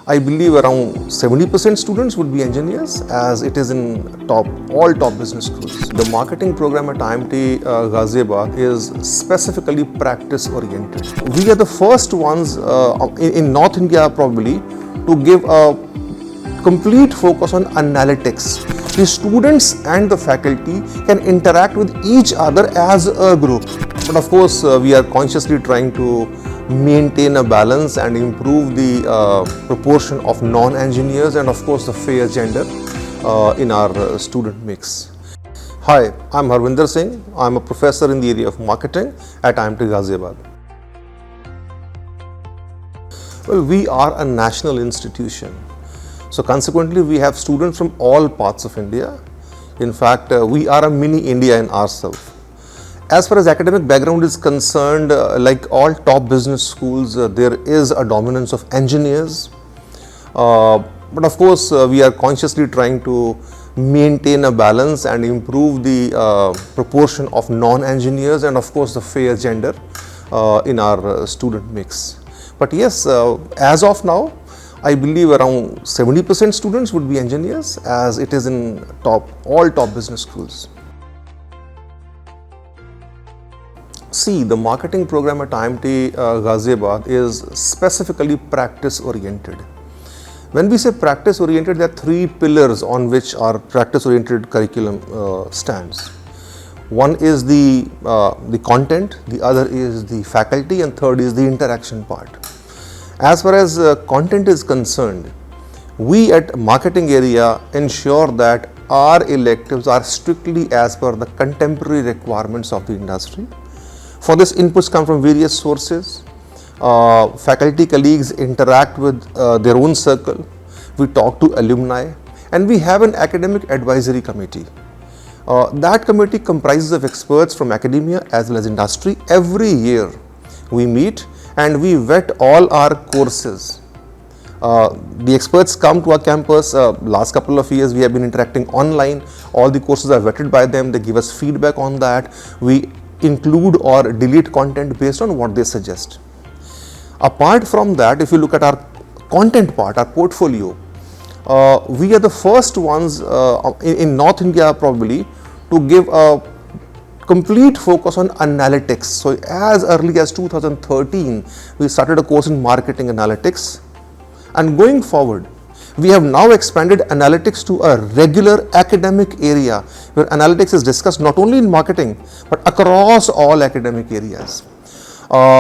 I believe around 70% students would be engineers, as it is in all top business schools. The marketing program at IMT Ghaziabad is specifically practice oriented. We are the first ones in North India probably to give a complete focus on analytics. The students and the faculty can interact with each other as a group. But of course, we are consciously trying to maintain a balance and improve the proportion of non-engineers and of course the fair gender in our student mix. Hi, I'm Harvinder Singh. I'm a professor in the area of marketing at IMT Ghaziabad. Well, we are a national institution. So consequently, we have students from all parts of India. In fact, we are a mini India in ourselves. As far as academic background is concerned, like all top business schools, there is a dominance of engineers. But of course, we are consciously trying to maintain a balance and improve the proportion of non-engineers and of course the fair gender in our student mix. But yes, as of now, I believe around 70% students would be engineers, as it is in all top business schools. See, the marketing program at IMT Ghaziabad is specifically practice oriented. When we say practice oriented, there are three pillars on which our practice oriented curriculum stands. One is the content, the other is the faculty, and third is the interaction part. As far as content is concerned, we at marketing area ensure that our electives are strictly as per the contemporary requirements of the industry. For this, inputs come from various sources. Faculty colleagues interact with their own circle. We talk to alumni, and we have an academic advisory committee. That committee comprises of experts from academia as well as industry. Every year we meet and we vet all our courses. The experts come to our campus. Last couple of years we have been interacting online. All the courses are vetted by them. They give us feedback on that. We include or delete content based on what they suggest. Apart from that, if you look at our content part, our portfolio, we are the first ones in North India probably to give a complete focus on analytics. So as early as 2013, we started a course in marketing analytics, and going forward, we have now expanded analytics to a regular academic area where analytics is discussed not only in marketing but across all academic areas.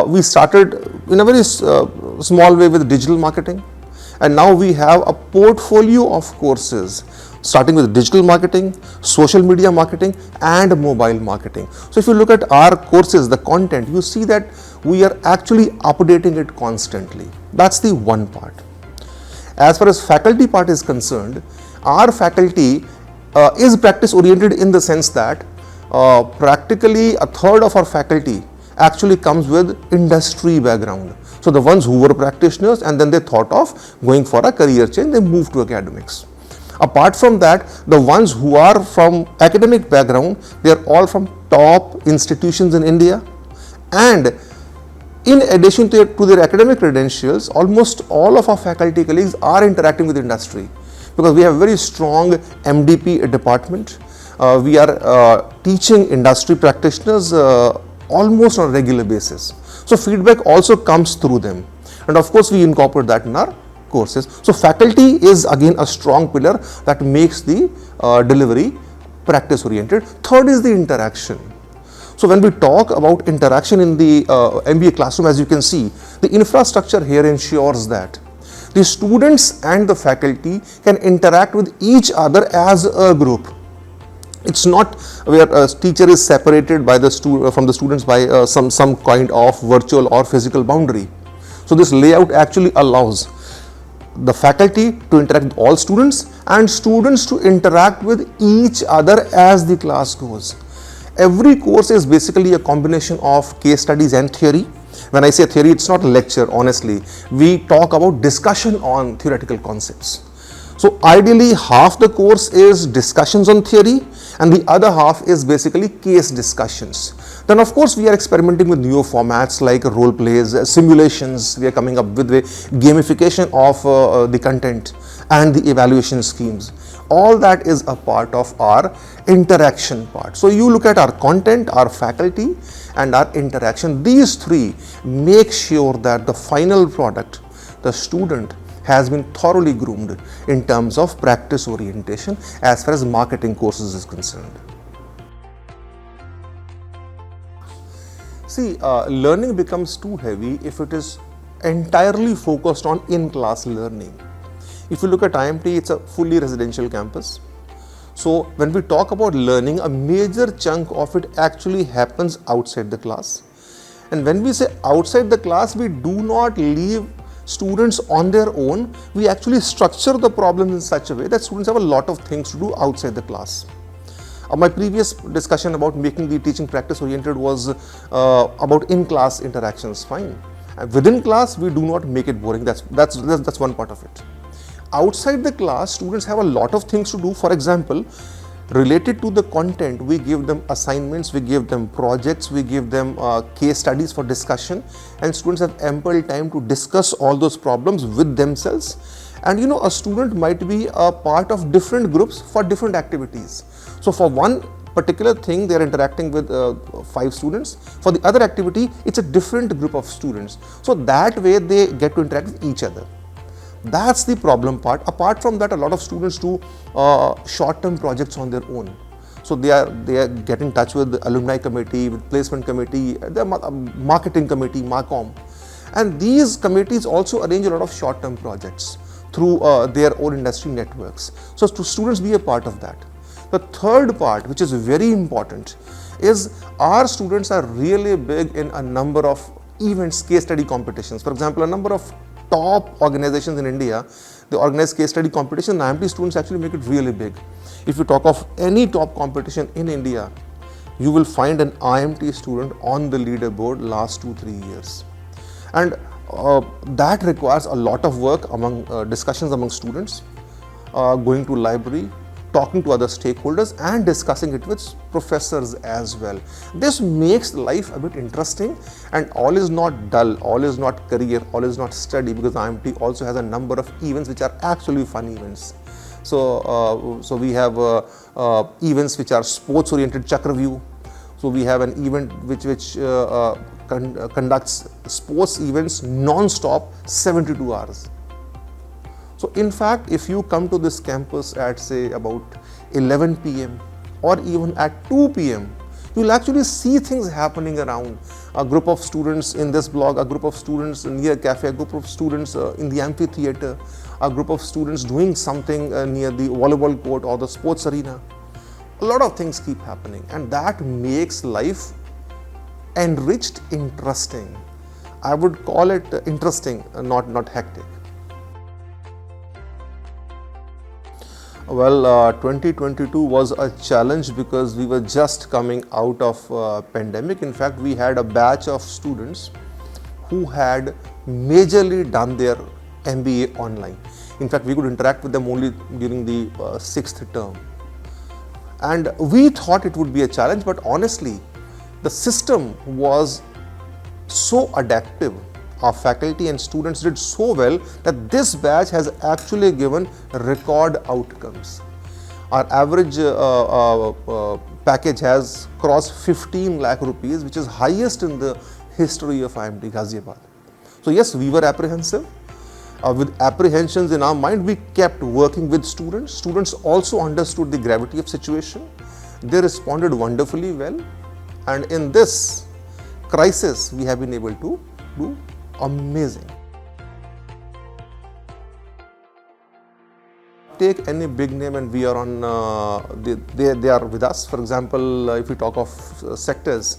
We started in a very small way with digital marketing, and now we have a portfolio of courses starting with digital marketing, social media marketing and mobile marketing. So if you look at our courses, the content, you see that we are actually updating it constantly. That's the one part. As far as faculty part is concerned, our faculty is practice oriented in the sense that practically a third of our faculty actually comes with industry background. So the ones who were practitioners and then they thought of going for a career change, they moved to academics. Apart from that, the ones who are from academic background, they are all from top institutions in India, and in addition to their academic credentials, almost all of our faculty colleagues are interacting with industry because we have a very strong MDP department. We are teaching industry practitioners almost on a regular basis. So feedback also comes through them, and of course we incorporate that in our courses. So faculty is again a strong pillar that makes the delivery practice oriented. Third is the interaction. So when we talk about interaction in the MBA classroom, as you can see, the infrastructure here ensures that the students and the faculty can interact with each other as a group. It's not where a teacher is separated by from the students by some kind of virtual or physical boundary. So this layout actually allows the faculty to interact with all students and students to interact with each other as the class goes. Every course is basically a combination of case studies and theory. When I say theory, it's not a lecture, honestly. We talk about discussion on theoretical concepts. So ideally, half the course is discussions on theory and the other half is basically case discussions. Then of course we are experimenting with newer formats like role plays, simulations. We are coming up with the gamification of the content and the evaluation schemes. All that is a part of our interaction part. So you look at our content, our faculty and our interaction. These three make sure that the final product, the student, has been thoroughly groomed in terms of practice orientation as far as marketing courses is concerned. See, learning becomes too heavy if it is entirely focused on in-class learning. If you look at IMT, it's a fully residential campus. So when we talk about learning, a major chunk of it actually happens outside the class. And when we say outside the class, we do not leave students on their own. We actually structure the problems in such a way that students have a lot of things to do outside the class. My previous discussion about making the teaching practice oriented was about in-class interactions, fine. Within class, we do not make it boring. That's one part of it. Outside the class, students have a lot of things to do. For example, related to the content, we give them assignments, we give them projects, we give them case studies for discussion, and students have ample time to discuss all those problems with themselves. And a student might be a part of different groups for different activities. So for one particular thing, they are interacting with 5 students. For the other activity, it's a different group of students. So that way they get to interact with each other. That's the problem part. Apart from that, a lot of students do short-term projects on their own. So they get in touch with the alumni committee, with placement committee, the marketing committee, Marcom. And these committees also arrange a lot of short-term projects through their own industry networks. So to students be a part of that. The third part, which is very important, is our students are really big in a number of events, case study competitions. For example, a number of top organizations in India, they organize case study competition, and IMT students actually make it really big. If you talk of any top competition in India, you will find an IMT student on the leaderboard last 2-3 years. And that requires a lot of work among discussions among students, going to library, talking to other stakeholders and discussing it with professors as well. This makes life a bit interesting, and all is not dull, all is not career, all is not study, because IMT also has a number of events which are actually fun events. So we have events which are sports oriented, Chakravyuh. So we have an event which conducts sports events non-stop 72 hours. So in fact, if you come to this campus at say about 11 p.m. or even at 2 p.m., you'll actually see things happening around. A group of students in this block, a group of students near cafe, a group of students in the amphitheater, a group of students doing something near the volleyball court or the sports arena. A lot of things keep happening, and that makes life enriched, interesting. I would call it interesting, not hectic. Well, 2022 was a challenge because we were just coming out of pandemic. In fact, we had a batch of students who had majorly done their MBA online. In fact, we could interact with them only during the 6th term. And we thought it would be a challenge, but honestly, the system was so adaptive. Our faculty and students did so well that this batch has actually given record outcomes. Our average package has crossed 15 lakh rupees, which is highest in the history of IMT Ghaziabad. So yes, we were apprehensive. With apprehensions in our mind, we kept working with students. Students also understood the gravity of situation. They responded wonderfully well. And in this crisis, we have been able to do amazing. Take any big name and we are on, they are with us. For example, if we talk of sectors,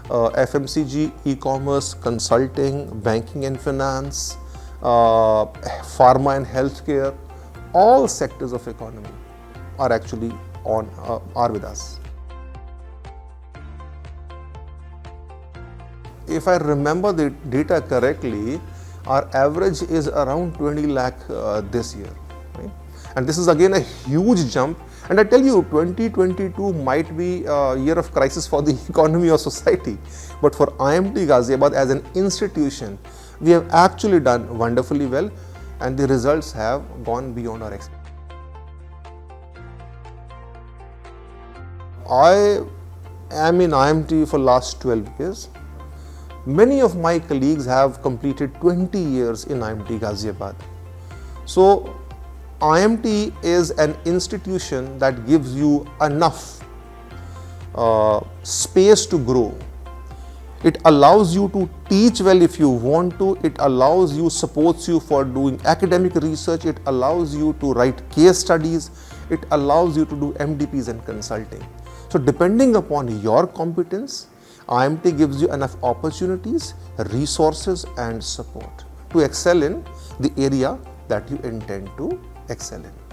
FMCG, e-commerce, consulting, banking and finance, pharma and healthcare, all sectors of economy are actually are with us. If I remember the data correctly, our average is around 20 lakh this year. Right? And this is again a huge jump. And I tell you, 2022 might be a year of crisis for the economy or society. But for IMT Ghaziabad as an institution, we have actually done wonderfully well, and the results have gone beyond our expectations. I am in IMT for last 12 years. Many of my colleagues have completed 20 years in IMT Ghaziabad. So IMT is an institution that gives you enough space to grow. It allows you to teach well if you want to. It allows you, supports you for doing academic research. It allows you to write case studies. It allows you to do MDPs and consulting. So depending upon your competence, IMT gives you enough opportunities, resources and support to excel in the area that you intend to excel in.